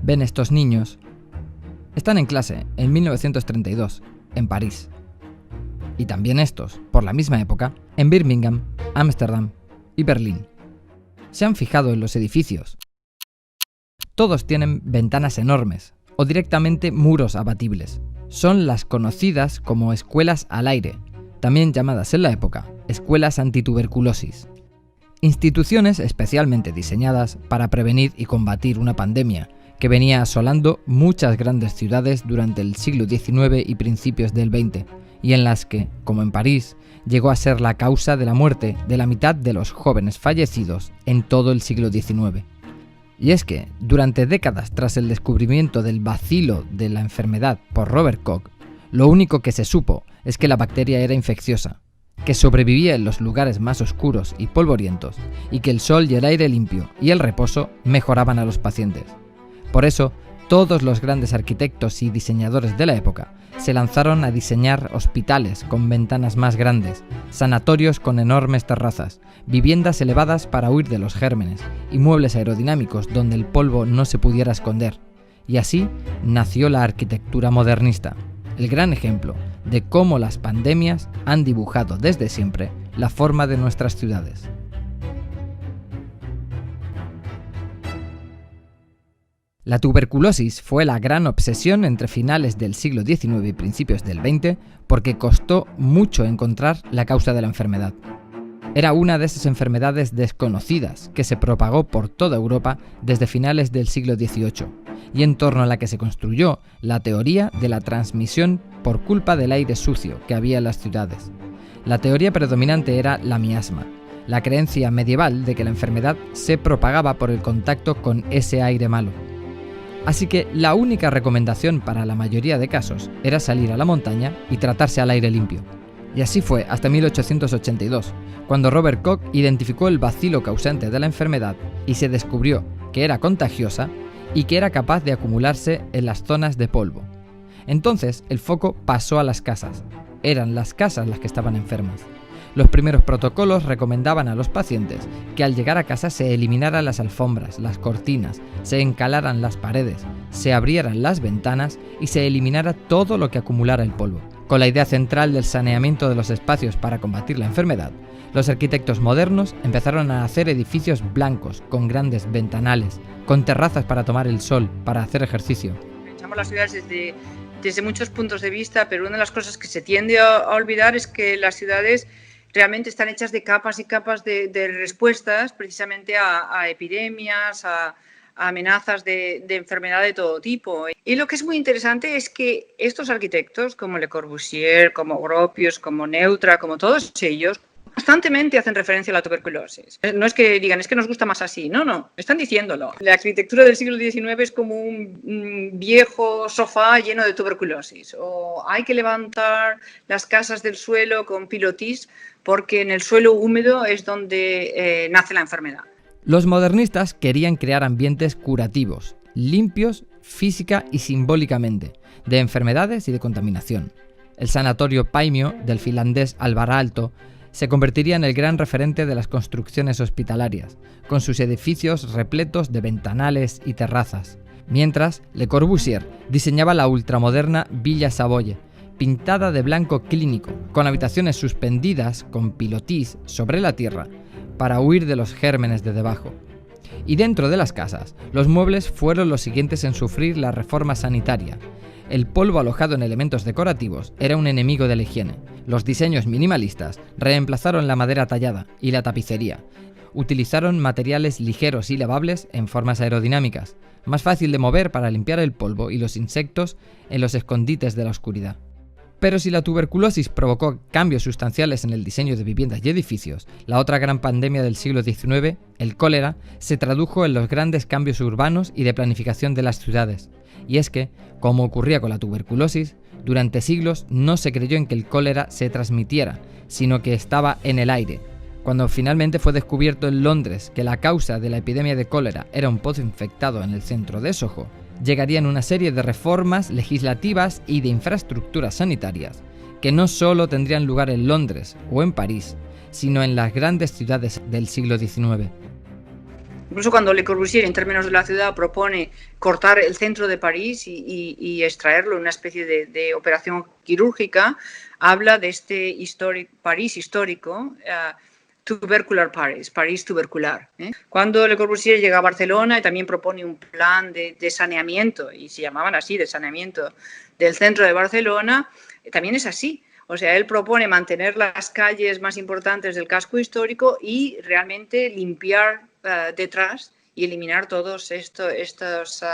ven estos niños? Están en clase en 1932, en París. Y también estos, por la misma época, en Birmingham, Ámsterdam y Berlín. ¿Se han fijado en los edificios? Todos tienen ventanas enormes, o directamente muros abatibles. Son las conocidas como escuelas al aire, también llamadas en la época escuelas antituberculosis. Instituciones especialmente diseñadas para prevenir y combatir una pandemia que venía asolando muchas grandes ciudades durante el siglo XIX y principios del XX, y en las que, como en París, llegó a ser la causa de la muerte de la mitad de los jóvenes fallecidos en todo el siglo XIX. Y es que, durante décadas tras el descubrimiento del bacilo de la enfermedad por Robert Koch, lo único que se supo es que la bacteria era infecciosa, que sobrevivía en los lugares más oscuros y polvorientos, y que el sol y el aire limpio y el reposo mejoraban a los pacientes. Por eso, todos los grandes arquitectos y diseñadores de la época se lanzaron a diseñar hospitales con ventanas más grandes, sanatorios con enormes terrazas, viviendas elevadas para huir de los gérmenes y muebles aerodinámicos donde el polvo no se pudiera esconder. Y así nació la arquitectura modernista, el gran ejemplo de cómo las pandemias han dibujado desde siempre la forma de nuestras ciudades. La tuberculosis fue la gran obsesión entre finales del siglo XIX y principios del XX porque costó mucho encontrar la causa de la enfermedad. Era una de esas enfermedades desconocidas que se propagó por toda Europa desde finales del siglo XVIII y en torno a la que se construyó la teoría de la transmisión por culpa del aire sucio que había en las ciudades. La teoría predominante era la miasma, la creencia medieval de que la enfermedad se propagaba por el contacto con ese aire malo. Así que la única recomendación para la mayoría de casos era salir a la montaña y tratarse al aire limpio. Y así fue hasta 1882, cuando Robert Koch identificó el bacilo causante de la enfermedad y se descubrió que era contagiosa y que era capaz de acumularse en las zonas de polvo. Entonces el foco pasó a las casas. Eran las casas las que estaban enfermas. Los primeros protocolos recomendaban a los pacientes que al llegar a casa se eliminaran las alfombras, las cortinas, se encalaran las paredes, se abrieran las ventanas y se eliminara todo lo que acumulara el polvo. Con la idea central del saneamiento de los espacios para combatir la enfermedad, los arquitectos modernos empezaron a hacer edificios blancos, con grandes ventanales, con terrazas para tomar el sol, para hacer ejercicio. Echamos las ciudades desde muchos puntos de vista, pero una de las cosas que se tiende a olvidar es que las ciudades realmente están hechas de capas y capas de respuestas precisamente a epidemias, a amenazas de enfermedad de todo tipo. Y lo que es muy interesante es que estos arquitectos, como Le Corbusier, como Gropius, como Neutra, como todos ellos, constantemente hacen referencia a la tuberculosis. No es que digan, es que nos gusta más así, no, están diciéndolo. La arquitectura del siglo XIX es como un viejo sofá lleno de tuberculosis, o hay que levantar las casas del suelo con pilotis porque en el suelo húmedo es donde nace la enfermedad. Los modernistas querían crear ambientes curativos, limpios física y simbólicamente, de enfermedades y de contaminación. El sanatorio Paimio del finlandés Alvar Aalto se convertiría en el gran referente de las construcciones hospitalarias, con sus edificios repletos de ventanales y terrazas. Mientras, Le Corbusier diseñaba la ultramoderna Villa Savoye, pintada de blanco clínico, con habitaciones suspendidas con pilotis sobre la tierra, para huir de los gérmenes de debajo. Y dentro de las casas, los muebles fueron los siguientes en sufrir la reforma sanitaria. El polvo alojado en elementos decorativos era un enemigo de la higiene. Los diseños minimalistas reemplazaron la madera tallada y la tapicería. Utilizaron materiales ligeros y lavables en formas aerodinámicas, más fácil de mover para limpiar el polvo y los insectos en los escondites de la oscuridad. Pero si la tuberculosis provocó cambios sustanciales en el diseño de viviendas y edificios, la otra gran pandemia del siglo XIX, el cólera, se tradujo en los grandes cambios urbanos y de planificación de las ciudades. Y es que, como ocurría con la tuberculosis, durante siglos no se creyó en que el cólera se transmitiera, sino que estaba en el aire. Cuando finalmente fue descubierto en Londres que la causa de la epidemia de cólera era un pozo infectado en el centro de Soho, llegarían una serie de reformas legislativas y de infraestructuras sanitarias que no solo tendrían lugar en Londres o en París, sino en las grandes ciudades del siglo XIX. Incluso cuando Le Corbusier, en términos de la ciudad, propone cortar el centro de París y extraerlo en una especie de operación quirúrgica, habla de este París histórico, tubercular Paris, París tubercular. Cuando Le Corbusier llega a Barcelona y también propone un plan de saneamiento, y se llamaban así, de saneamiento del centro de Barcelona, también es así. O sea, él propone mantener las calles más importantes del casco histórico y realmente limpiar detrás y eliminar todos estos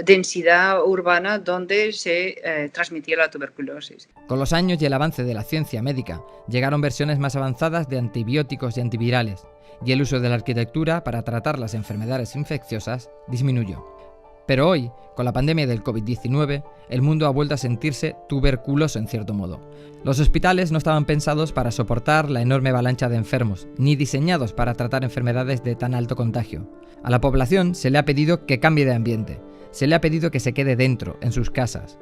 densidad urbana donde se transmitía la tuberculosis. Con los años y el avance de la ciencia médica, llegaron versiones más avanzadas de antibióticos y antivirales, y el uso de la arquitectura para tratar las enfermedades infecciosas disminuyó. Pero hoy, con la pandemia del COVID-19, el mundo ha vuelto a sentirse tuberculoso en cierto modo. Los hospitales no estaban pensados para soportar la enorme avalancha de enfermos, ni diseñados para tratar enfermedades de tan alto contagio. A la población se le ha pedido que cambie de ambiente, se le ha pedido que se quede dentro, en sus casas,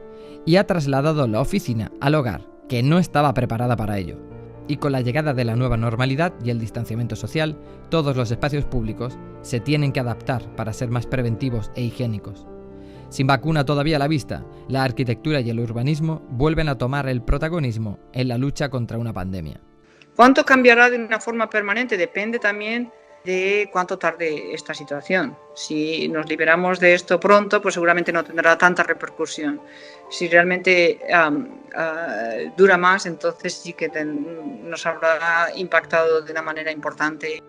y ha trasladado la oficina al hogar, que no estaba preparada para ello. Y con la llegada de la nueva normalidad y el distanciamiento social, todos los espacios públicos se tienen que adaptar para ser más preventivos e higiénicos. Sin vacuna todavía a la vista, la arquitectura y el urbanismo vuelven a tomar el protagonismo en la lucha contra una pandemia. ¿Cuánto cambiará de una forma permanente? Depende también de cuánto tarde esta situación. Si nos liberamos de esto pronto, pues seguramente no tendrá tanta repercusión. Si realmente dura más, entonces sí que nos habrá impactado de una manera importante.